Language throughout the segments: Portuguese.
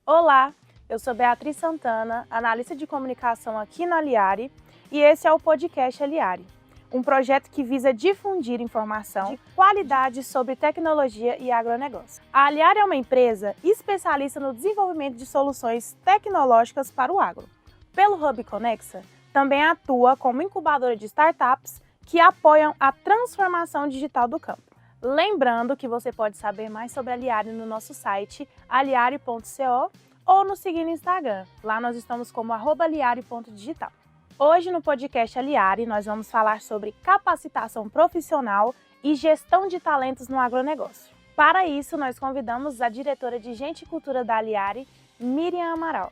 Olá, eu sou Beatriz Santana, analista de comunicação aqui na Aliari, e esse é o podcast Aliari, um projeto que visa difundir informação de qualidade sobre tecnologia e agronegócio. A Aliari é uma empresa especialista no desenvolvimento de soluções tecnológicas para o agro. Pelo Hub Conexa, também atua como incubadora de startups que apoiam a transformação digital do campo. Lembrando que você pode saber mais sobre a Aliari no nosso site aliari.co ou nos seguir no Instagram. Lá nós estamos como @aliari.digital. Hoje no podcast Aliari nós vamos falar sobre capacitação profissional e gestão de talentos no agronegócio. Para isso nós convidamos a diretora de Gente e Cultura da Aliari, Miriam Amaral.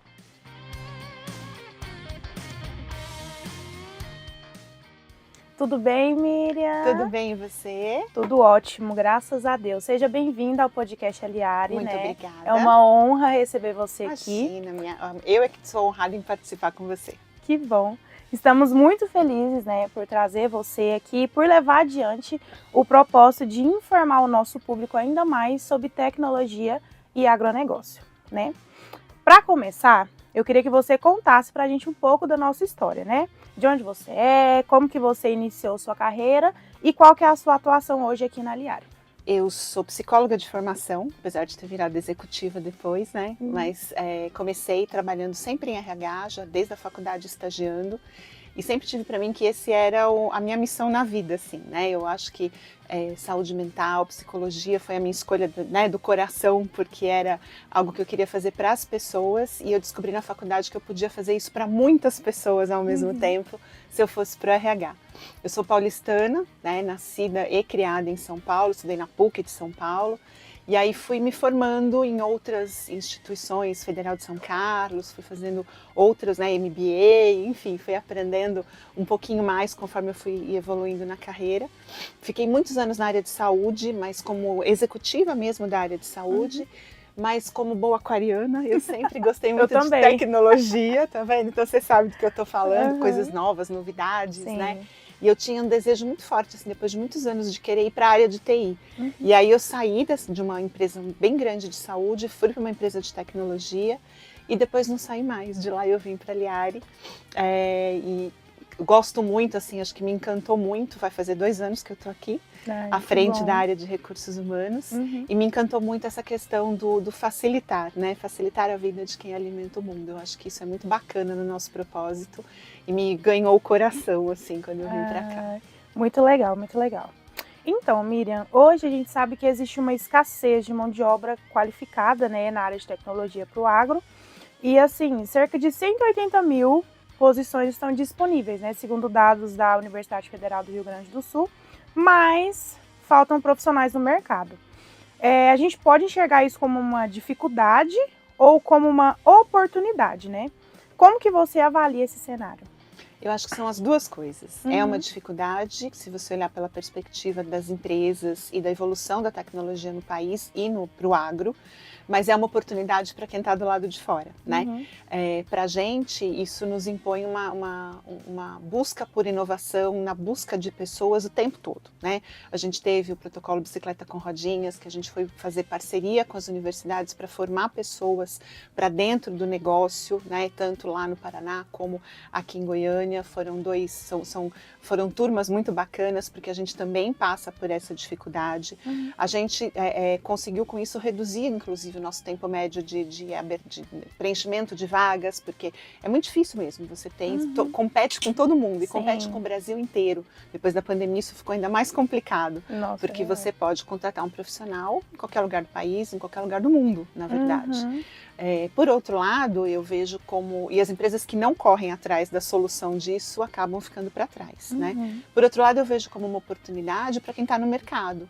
Tudo bem, Miriam? Tudo bem, e você? Tudo ótimo, graças a Deus. Seja bem-vinda ao podcast Aliari, Muito né? obrigada. É uma honra receber você aqui. Imagina, eu é que sou honrada em participar com você. Que bom. Estamos muito felizes, né, por trazer você aqui, por levar adiante o propósito de informar o nosso público ainda mais sobre tecnologia e agronegócio, né? Para começar, eu queria que você contasse para a gente um pouco da nossa história, né? De onde você é, como que você iniciou sua carreira e qual que é a sua atuação hoje aqui na Aliari. Eu sou psicóloga de formação, apesar de ter virado executiva depois, né? Mas comecei trabalhando sempre em RH, já desde a faculdade estagiando. E sempre tive para mim que esse era a minha missão na vida, assim, né? Eu acho que saúde mental, psicologia foi a minha escolha do coração, porque era algo que eu queria fazer para as pessoas. E eu descobri na faculdade que eu podia fazer isso para muitas pessoas ao mesmo tempo, se eu fosse para o RH. Eu sou paulistana, né? Nascida e criada em São Paulo, estudei na PUC de São Paulo. E aí fui me formando em outras instituições, Federal de São Carlos, fui fazendo outras, né, MBA, enfim, fui aprendendo um pouquinho mais conforme eu fui evoluindo na carreira. Fiquei muitos anos na área de saúde, mas como executiva mesmo da área de saúde, mas como boa aquariana, eu sempre gostei muito de tecnologia, tá vendo? Então você sabe do que eu tô falando, coisas novas, novidades, né? E eu tinha um desejo muito forte, assim, depois de muitos anos de querer ir para a área de TI. E aí eu saí de uma empresa bem grande de saúde, fui para uma empresa de tecnologia e depois não saí mais. De lá eu vim para a Aliari e gosto muito, assim, acho que me encantou muito. Vai fazer 2 anos que eu estou aqui, à frente da área de recursos humanos. E me encantou muito essa questão do facilitar, né? Facilitar a vida de quem alimenta o mundo. Eu acho que isso é muito bacana no nosso propósito. E me ganhou o coração, assim, quando eu vim para cá. Muito legal, muito legal. Então, Miriam, hoje a gente sabe que existe uma escassez de mão de obra qualificada, né, na área de tecnologia para o agro. E, assim, cerca de 180 mil posições estão disponíveis, né, segundo dados da Universidade Federal do Rio Grande do Sul, mas faltam profissionais no mercado. A gente pode enxergar isso como uma dificuldade ou como uma oportunidade, né? Como que você avalia esse cenário? Eu acho que são as duas coisas. É uma dificuldade, se você olhar pela perspectiva das empresas e da evolução da tecnologia no país e para o agro, mas é uma oportunidade para quem está do lado de fora, né? Para a gente, isso nos impõe uma busca por inovação, na busca de pessoas o tempo todo, né? A gente teve o protocolo Bicicleta com Rodinhas, que a gente foi fazer parceria com as universidades para formar pessoas para dentro do negócio, né? Tanto lá no Paraná como aqui em Goiânia. Foram turmas muito bacanas, porque a gente também passa por essa dificuldade. A gente conseguiu com isso reduzir, inclusive, o nosso tempo médio de preenchimento de vagas, porque é muito difícil mesmo. Você compete com todo mundo e compete com o Brasil inteiro. Depois da pandemia isso ficou ainda mais complicado, porque você pode contratar um profissional em qualquer lugar do país, em qualquer lugar do mundo, na verdade. Por outro lado, eu vejo e as empresas que não correm atrás da solução disso acabam ficando para trás, né? Por outro lado, eu vejo como uma oportunidade para quem está no mercado.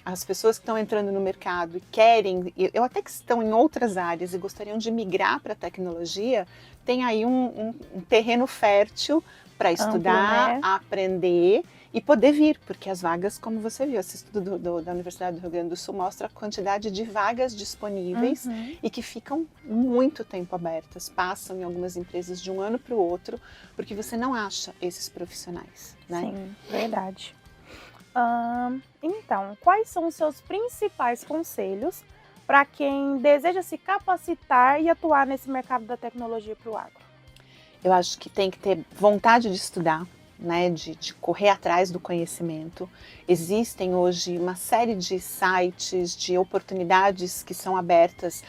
As pessoas que estão entrando no mercado e querem, eu até que estão em outras áreas e gostariam de migrar para a tecnologia, tem aí um terreno fértil para estudar, aprender e poder vir, porque as vagas, como você viu, esse estudo da Universidade do Rio Grande do Sul mostra a quantidade de vagas disponíveis e que ficam muito tempo abertas, passam em algumas empresas de um ano para o outro, porque você não acha esses profissionais, né? Sim, verdade. Então, quais são os seus principais conselhos para quem deseja se capacitar e atuar nesse mercado da tecnologia para o agro? Eu acho que tem que ter vontade de estudar, né, de correr atrás do conhecimento. Existem hoje uma série de sites, de oportunidades que são abertas,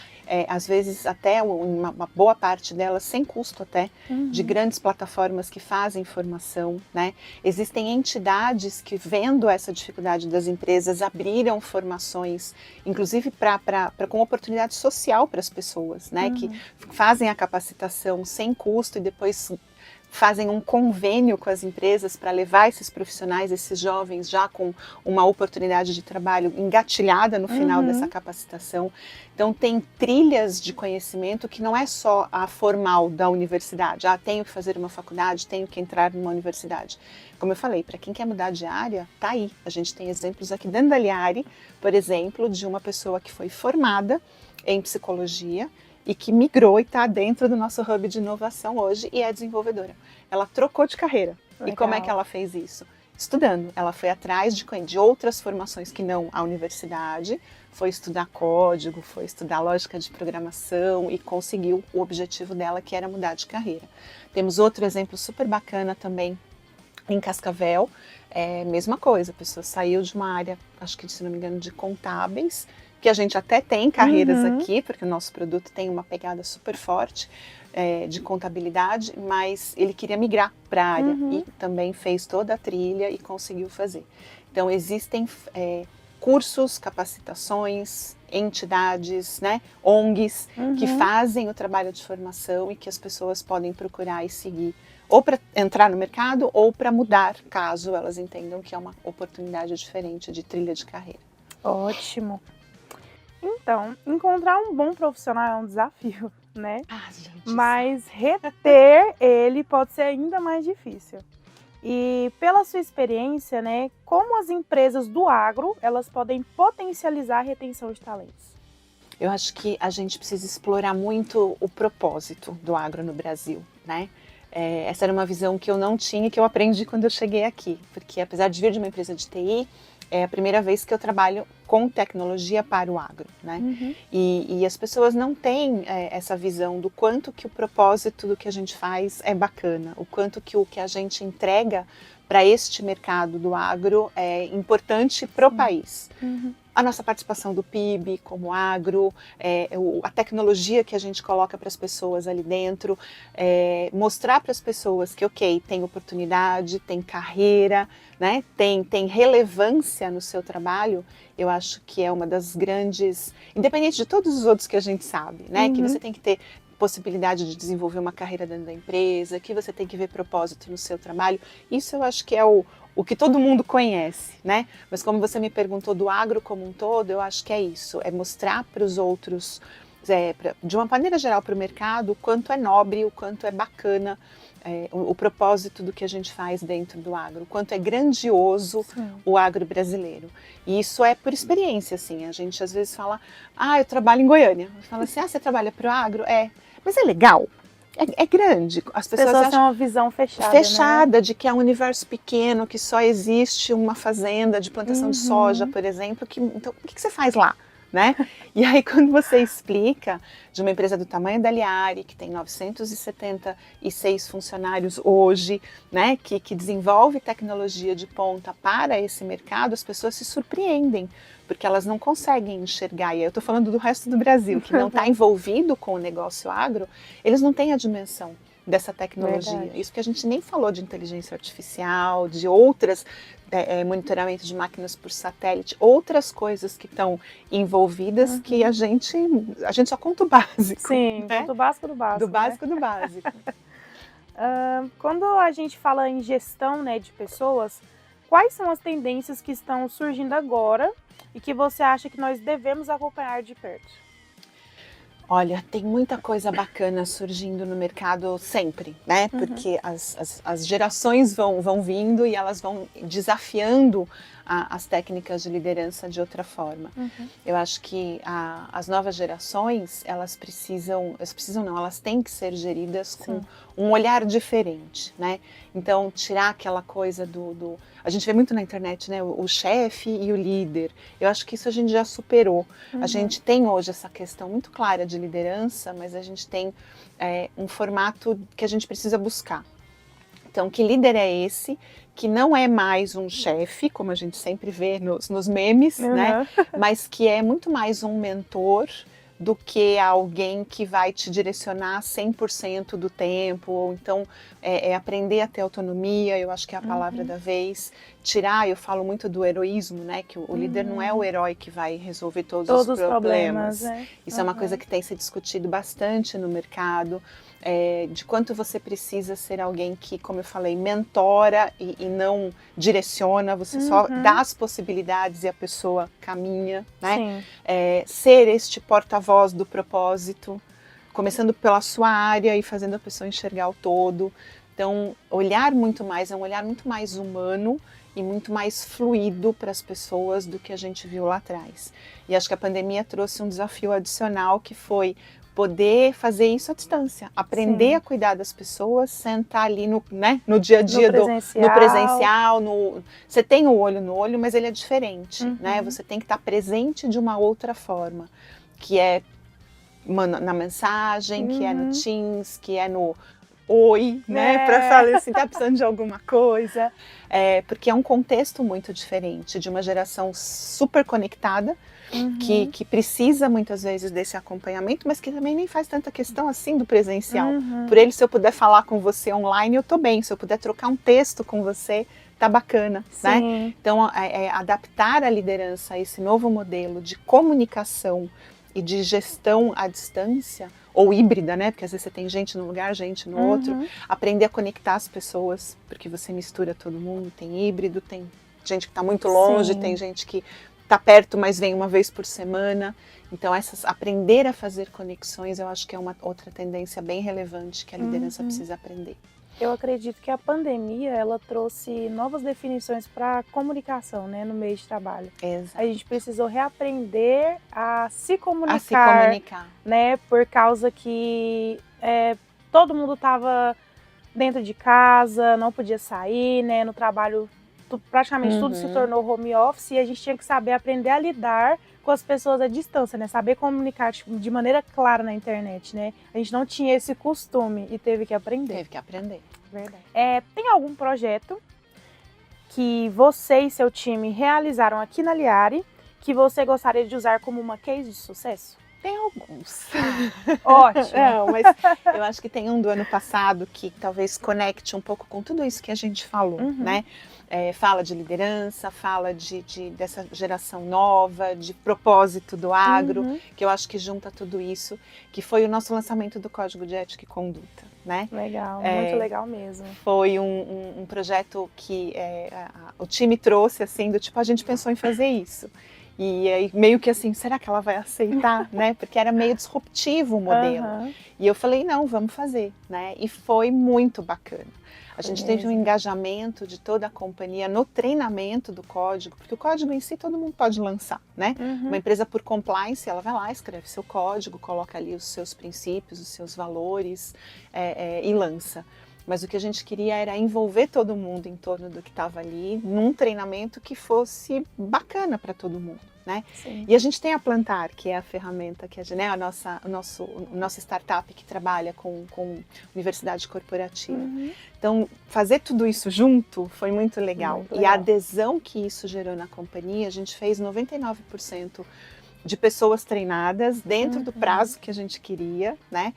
às vezes até uma boa parte delas sem custo até, de grandes plataformas que fazem formação, né? Existem entidades que, vendo essa dificuldade das empresas, abriram formações, inclusive com oportunidade social para as pessoas, né? Que fazem a capacitação sem custo e depois fazem um convênio com as empresas para levar esses profissionais, esses jovens, já com uma oportunidade de trabalho engatilhada no final dessa capacitação. Então, tem trilhas de conhecimento que não é só a formal da universidade. Tenho que fazer uma faculdade, tenho que entrar numa universidade. Como eu falei, para quem quer mudar de área, tá aí. A gente tem exemplos aqui dentro da Liari, por exemplo, de uma pessoa que foi formada em psicologia, e que migrou e está dentro do nosso hub de inovação hoje e é desenvolvedora. Ela trocou de carreira. Legal. E como é que ela fez isso? Estudando. Ela foi atrás de outras formações que não a universidade, foi estudar código, foi estudar lógica de programação e conseguiu o objetivo dela, que era mudar de carreira. Temos outro exemplo super bacana também em Cascavel, mesma coisa, a pessoa saiu de uma área, acho que se não me engano, de contábeis, que a gente até tem carreiras aqui, porque o nosso produto tem uma pegada super forte de contabilidade, mas ele queria migrar para a área e também fez toda a trilha e conseguiu fazer. Então, existem cursos, capacitações, entidades, né, ONGs, que fazem o trabalho de formação e que as pessoas podem procurar e seguir, ou para entrar no mercado ou para mudar, caso elas entendam que é uma oportunidade diferente de trilha de carreira. Ótimo! Então, encontrar um bom profissional é um desafio, né? Gente, mas reter ele pode ser ainda mais difícil. E pela sua experiência, né, como as empresas do agro, elas podem potencializar a retenção de talentos? Eu acho que a gente precisa explorar muito o propósito do agro no Brasil, né? Essa era uma visão que eu não tinha e que eu aprendi quando eu cheguei aqui, porque apesar de vir de uma empresa de TI, é a primeira vez que eu trabalho com tecnologia para o agro, né? E as pessoas não têm essa visão do quanto que o propósito do que a gente faz é bacana, o quanto que o que a gente entrega para este mercado do agro é importante para o país. A nossa participação do PIB como agro, a tecnologia que a gente coloca para as pessoas ali dentro, mostrar para as pessoas que, ok, tem oportunidade, tem carreira, né, tem relevância no seu trabalho, eu acho que é uma das grandes, independente de todos os outros que a gente sabe, né, que você tem que ter possibilidade de desenvolver uma carreira dentro da empresa, que você tem que ver propósito no seu trabalho, isso eu acho que é o que todo mundo conhece, né? Mas como você me perguntou do agro como um todo, eu acho que é isso, é mostrar para os outros, de uma maneira geral para o mercado, o quanto é nobre, o quanto é bacana o propósito do que a gente faz dentro do agro, o quanto é grandioso o agro brasileiro. E isso é por experiência, assim, a gente às vezes fala, eu trabalho em Goiânia. Fala assim, você trabalha para o agro? Mas é legal. É grande. As pessoas têm uma visão fechada. Fechada, né? De que é um universo pequeno, que só existe uma fazenda de plantação de soja, por exemplo. Então, o que você faz lá? Né? E aí, quando você explica de uma empresa do tamanho da Liari, que tem 976 funcionários hoje, né, que desenvolve tecnologia de ponta para esse mercado, as pessoas se surpreendem, porque elas não conseguem enxergar. E aí eu estou falando do resto do Brasil, que não está envolvido com o negócio agro, eles não têm a dimensão dessa tecnologia. Verdade. Isso que a gente nem falou de inteligência artificial, de outras, monitoramento de máquinas por satélite, outras coisas que estão envolvidas que a gente só conta o básico. Sim, né? conta o básico do básico. Do básico do básico. Quando a gente fala em gestão, né, de pessoas, quais são as tendências que estão surgindo agora e que você acha que nós devemos acompanhar de perto? Olha, tem muita coisa bacana surgindo no mercado sempre, né? Porque as gerações vão vindo e elas vão desafiando as técnicas de liderança de outra forma. Eu acho que as novas gerações, elas têm que ser geridas com um olhar diferente, né? Então, tirar aquela coisa a gente vê muito na internet, né? O chefe e o líder. Eu acho que isso a gente já superou. A gente tem hoje essa questão muito clara de liderança, mas a gente tem um formato que a gente precisa buscar. Então, que líder é esse? Que não é mais um chefe, como a gente sempre vê nos memes, né? Mas que é muito mais um mentor do que alguém que vai te direcionar 100% do tempo, ou então aprender a ter autonomia, eu acho que é a palavra da vez. Eu falo muito do heroísmo, né? Que o líder não é o herói que vai resolver todos os problemas. Isso é uma coisa que tem se discutido bastante no mercado, de quanto você precisa ser alguém que, como eu falei, mentora e não direciona, você só dá as possibilidades e a pessoa caminha, né? Ser este porta-voz do propósito, começando pela sua área e fazendo a pessoa enxergar o todo. Então, é um olhar muito mais humano e muito mais fluido para as pessoas do que a gente viu lá atrás. E acho que a pandemia trouxe um desafio adicional, que foi poder fazer isso à distância, aprender a cuidar das pessoas, sentar ali no dia a dia, no presencial, você tem o olho no olho, mas ele é diferente, né? Você tem que estar presente de uma outra forma, que é na mensagem, que é no Teams, que é no oi, né? Para falar assim, tá precisando de alguma coisa, porque é um contexto muito diferente, de uma geração super conectada, que precisa muitas vezes desse acompanhamento, mas que também nem faz tanta questão assim do presencial. Por ele, se eu puder falar com você online, eu tô bem. Se eu puder trocar um texto com você, tá bacana, né? Então, adaptar a liderança a esse novo modelo de comunicação e de gestão à distância, ou híbrida, né? Porque às vezes você tem gente num lugar, gente no outro. Aprender a conectar as pessoas, porque você mistura todo mundo. Tem híbrido, tem gente que está muito longe, tem gente que está perto, mas vem uma vez por semana. Então, aprender a fazer conexões, eu acho que é uma outra tendência bem relevante que a liderança precisa aprender. Eu acredito que a pandemia, ela trouxe novas definições para comunicação, né, no meio de trabalho. Exato. A gente precisou reaprender a se comunicar. Né, por causa que todo mundo estava dentro de casa, não podia sair, né, no trabalho praticamente tudo se tornou home office, e a gente tinha que saber aprender a lidar com as pessoas à distância, né? Saber comunicar de maneira clara na internet, né? A gente não tinha esse costume e teve que aprender. Verdade. Tem algum projeto que você e seu time realizaram aqui na Liari que você gostaria de usar como uma case de sucesso? Tem alguns. Ótimo. Não, mas eu acho que tem um do ano passado que talvez conecte um pouco com tudo isso que a gente falou, né? Fala de liderança, fala dessa geração nova, de propósito do agro, que eu acho que junta tudo isso, que foi o nosso lançamento do Código de Ética e Conduta, né? Legal, muito legal mesmo. Foi um projeto que o time trouxe, assim, do tipo, a gente pensou em fazer isso. E aí, meio que assim, será que ela vai aceitar, né? Porque era meio disruptivo o modelo. E eu falei, não, vamos fazer, né? E foi muito bacana. A gente teve um engajamento de toda a companhia no treinamento do código, porque o código em si todo mundo pode lançar, né? Uma empresa por compliance, ela vai lá, escreve seu código, coloca ali os seus princípios, os seus valores e lança. Mas o que a gente queria era envolver todo mundo em torno do que estava ali, num treinamento que fosse bacana para todo mundo, né? Sim. E a gente tem a Plantar, que é a ferramenta, que é a nossa startup que trabalha com universidade corporativa. Então, fazer tudo isso junto foi muito legal. Muito legal. E a adesão que isso gerou na companhia, a gente fez 99% de pessoas treinadas dentro do prazo que a gente queria, né?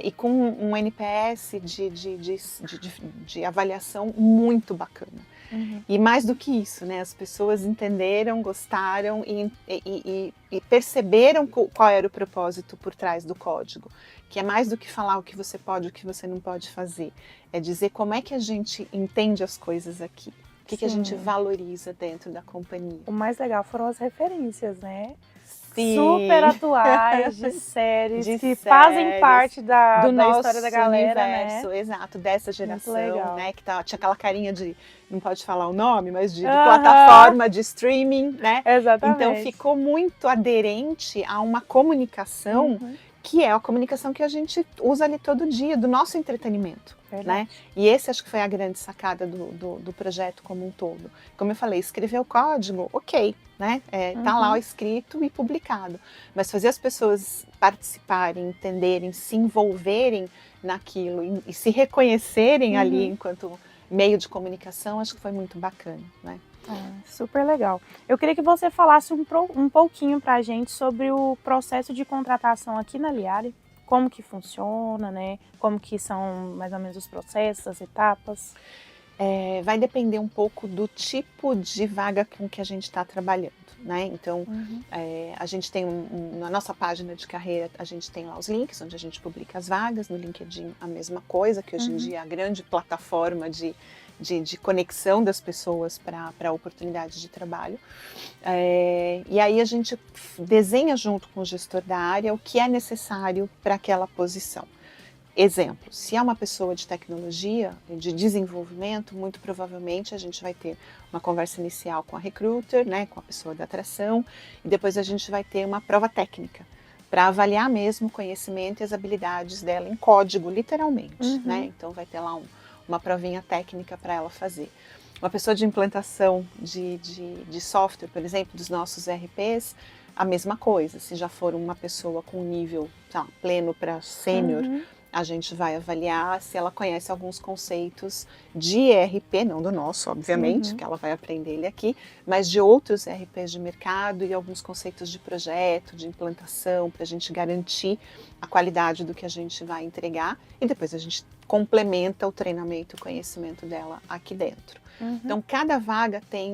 E com um NPS de avaliação muito bacana. E mais do que isso, né? As pessoas entenderam, gostaram e perceberam qual era o propósito por trás do código. Que é mais do que falar o que você pode e o que você não pode fazer. É dizer como é que a gente entende as coisas aqui. O que a gente valoriza dentro da companhia. O mais legal foram as referências, né? super atuais de séries de que séries, fazem parte do da nosso história da galera, universo, né? exato, dessa geração, né? Que tinha aquela carinha de, não pode falar o nome, mas de plataforma de streaming, né? Então Exatamente. ficou muito aderente a uma comunicação que é a comunicação que a gente usa ali todo dia, do nosso entretenimento. Né? E esse acho que foi a grande sacada do projeto como um todo. Como eu falei, escrever o código, ok, né? Tá lá escrito e publicado. Mas fazer as pessoas participarem, entenderem, se envolverem naquilo e se reconhecerem ali enquanto meio de comunicação, acho que foi muito bacana, né? Super legal. Eu queria que você falasse um pouquinho para a gente sobre o processo de contratação aqui na Liari, como que funciona, né? Como que são mais ou menos os processos, as etapas. Vai depender um pouco do tipo de vaga com que a gente está trabalhando, né? Então, a gente tem na nossa página de carreira, a gente tem lá os links, onde a gente publica as vagas, no LinkedIn a mesma coisa, que hoje em dia é a grande plataforma de conexão das pessoas para oportunidades de trabalho. E aí a gente desenha junto com o gestor da área o que é necessário para aquela posição. Exemplo, se é uma pessoa de tecnologia, de desenvolvimento, muito provavelmente a gente vai ter uma conversa inicial com a recruiter, né, com a pessoa da atração, e depois a gente vai ter uma prova técnica para avaliar mesmo o conhecimento e as habilidades dela em código, literalmente, né? Então vai ter lá uma provinha técnica para ela fazer. Uma pessoa de implantação de software, por exemplo, dos nossos ERPs, a mesma coisa. Se já for uma pessoa com nível pleno para sênior, a gente vai avaliar se ela conhece alguns conceitos de ERP, não do nosso, obviamente, que ela vai aprender ele aqui, mas de outros ERPs de mercado e alguns conceitos de projeto, de implantação, para a gente garantir a qualidade do que a gente vai entregar e depois a gente complementa o treinamento e o conhecimento dela aqui dentro. Então, cada vaga tem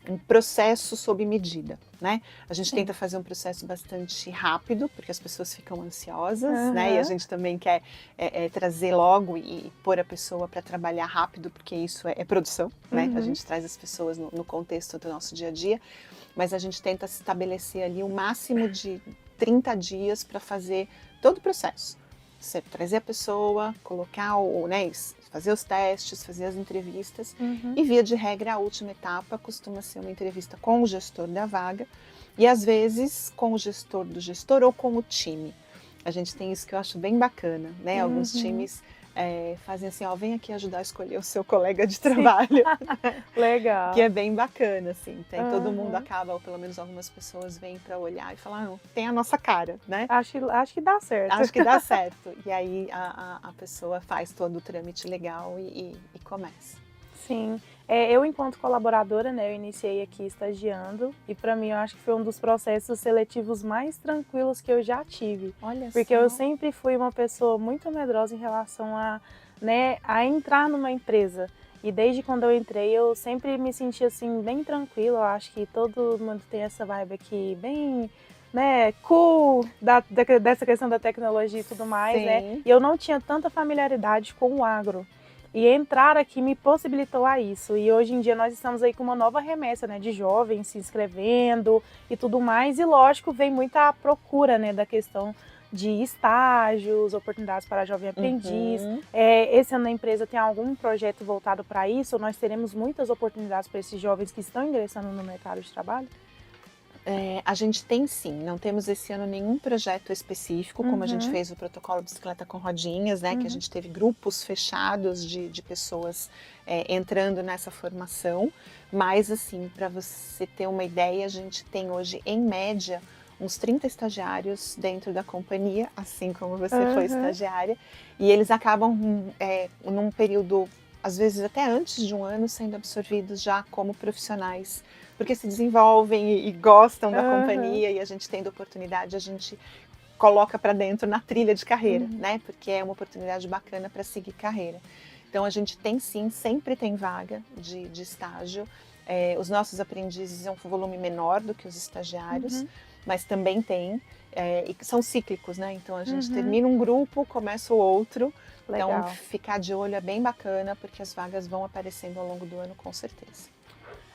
um processo sob medida, né? A gente tenta fazer um processo bastante rápido, porque as pessoas ficam ansiosas, né? E a gente também quer trazer logo e pôr a pessoa para trabalhar rápido, porque isso é produção, né? A gente traz as pessoas no contexto do nosso dia a dia, mas a gente tenta estabelecer ali o máximo de 30 dias para fazer todo o processo. Você trazer a pessoa, colocar fazer os testes, fazer as entrevistas e via de regra a última etapa costuma ser uma entrevista com o gestor da vaga e às vezes com o gestor do gestor ou com o time. A gente tem isso que eu acho bem bacana, né? Alguns times fazem assim, vem aqui ajudar a escolher o seu colega de trabalho. Legal. Que é bem bacana, assim. Todo mundo acaba, ou pelo menos algumas pessoas vêm para olhar e falar, não, tem a nossa cara, né? Acho que dá certo. Acho que dá certo. E aí a pessoa faz todo o trâmite legal e começa. Sim. Eu, enquanto colaboradora, né, eu iniciei aqui estagiando e para mim eu acho que foi um dos processos seletivos mais tranquilos que eu já tive. Olha porque só. eu sempre fui uma pessoa muito medrosa em relação a entrar numa empresa. E desde quando eu entrei, eu sempre me senti assim, bem tranquila. Eu acho que todo mundo tem essa vibe aqui bem, né, cool, dessa questão da tecnologia e tudo mais, né? E eu não tinha tanta familiaridade com o agro. E entrar aqui me possibilitou a isso. E hoje em dia nós estamos aí com uma nova remessa, né, de jovens se inscrevendo e tudo mais. E lógico, vem muita procura, né, da questão de estágios, oportunidades para jovem aprendiz. Esse ano a empresa tem algum projeto voltado para isso? Ou nós teremos muitas oportunidades para esses jovens que estão ingressando no mercado de trabalho? A gente tem sim, não temos esse ano nenhum projeto específico, como a gente fez o protocolo Bicicleta com Rodinhas, né, que a gente teve grupos fechados de pessoas entrando nessa formação, mas assim, para você ter uma ideia, a gente tem hoje, em média, uns 30 estagiários dentro da companhia, assim como você foi estagiária, e eles acabam num período, às vezes até antes de um ano, sendo absorvidos já como profissionais, porque se desenvolvem e gostam da companhia e a gente tendo oportunidade, a gente coloca para dentro na trilha de carreira, né? Porque é uma oportunidade bacana para seguir carreira. Então a gente tem sim, sempre tem vaga de estágio. Os nossos aprendizes é um volume menor do que os estagiários, mas também tem. E são cíclicos, né? Então a gente termina um grupo, começa o outro. Legal. Então ficar de olho é bem bacana, porque as vagas vão aparecendo ao longo do ano com certeza.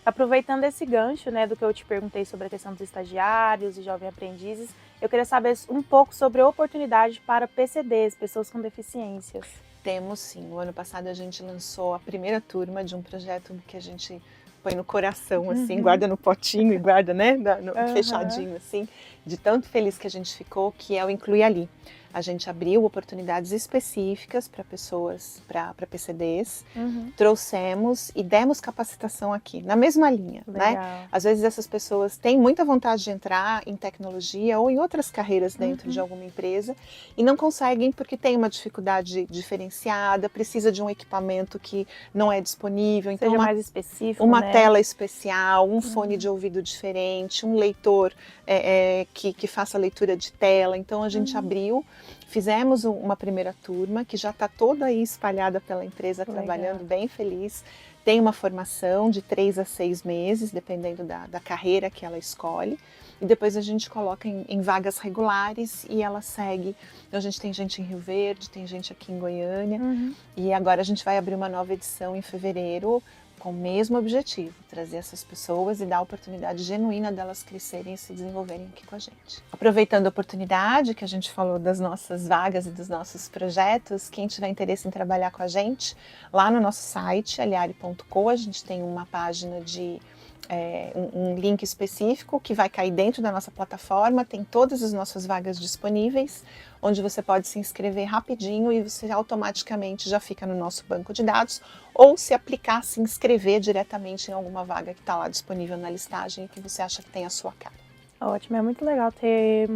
Aproveitando esse gancho, né, do que eu te perguntei sobre a questão dos estagiários e jovens aprendizes, eu queria saber um pouco sobre a oportunidade para PCDs, pessoas com deficiências. Temos sim. O ano passado a gente lançou a primeira turma de um projeto que a gente põe no coração, assim, guarda no potinho e guarda, né, fechadinho, assim, de tanto feliz que a gente ficou, que é o Inclui Ali. A gente abriu oportunidades específicas para pessoas, para PCDs, trouxemos e demos capacitação aqui, na mesma linha, né? Às vezes essas pessoas têm muita vontade de entrar em tecnologia ou em outras carreiras dentro de alguma empresa e não conseguem porque tem uma dificuldade diferenciada, precisa de um equipamento que não é disponível. Então, seja mais específico, uma né? tela especial, um fone de ouvido diferente, um leitor que faça leitura de tela. Então a gente abriu, fizemos uma primeira turma que já está toda aí espalhada pela empresa, trabalhando bem feliz. Tem uma formação de 3 a 6 meses, dependendo da carreira que ela escolhe. E depois a gente coloca em vagas regulares e ela segue. Então a gente tem gente em Rio Verde, tem gente aqui em Goiânia. E agora a gente vai abrir uma nova edição em fevereiro, com o mesmo objetivo, trazer essas pessoas e dar a oportunidade genuína delas crescerem e se desenvolverem aqui com a gente. Aproveitando a oportunidade que a gente falou das nossas vagas e dos nossos projetos, quem tiver interesse em trabalhar com a gente, lá no nosso site, aliare.co, a gente tem uma página de um link específico que vai cair dentro da nossa plataforma, tem todas as nossas vagas disponíveis, onde você pode se inscrever rapidinho e você automaticamente já fica no nosso banco de dados, ou se aplicar, se inscrever diretamente em alguma vaga que está lá disponível na listagem e que você acha que tem a sua cara. Ótimo, é muito legal ter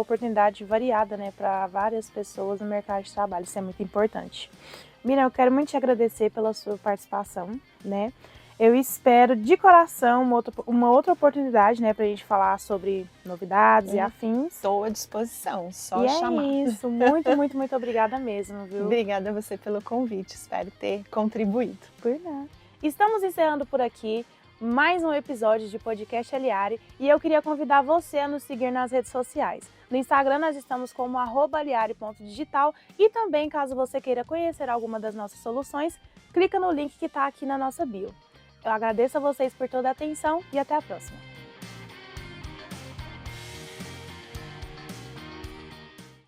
oportunidade variada, né, para várias pessoas no mercado de trabalho, isso é muito importante. Miriam, eu quero muito te agradecer pela sua participação, né? Eu espero de coração uma outra oportunidade, né, pra gente falar sobre novidades e afins. Estou à disposição, só chamar. É isso, muito, muito, muito obrigada mesmo, viu? Obrigada a você pelo convite, espero ter contribuído. Por nada. Estamos encerrando por aqui mais um episódio de Podcast Aliare e eu queria convidar você a nos seguir nas redes sociais. No Instagram nós estamos como @aliare.digital e também, caso você queira conhecer alguma das nossas soluções, clica no link que está aqui na nossa bio. Eu agradeço a vocês por toda a atenção e até a próxima.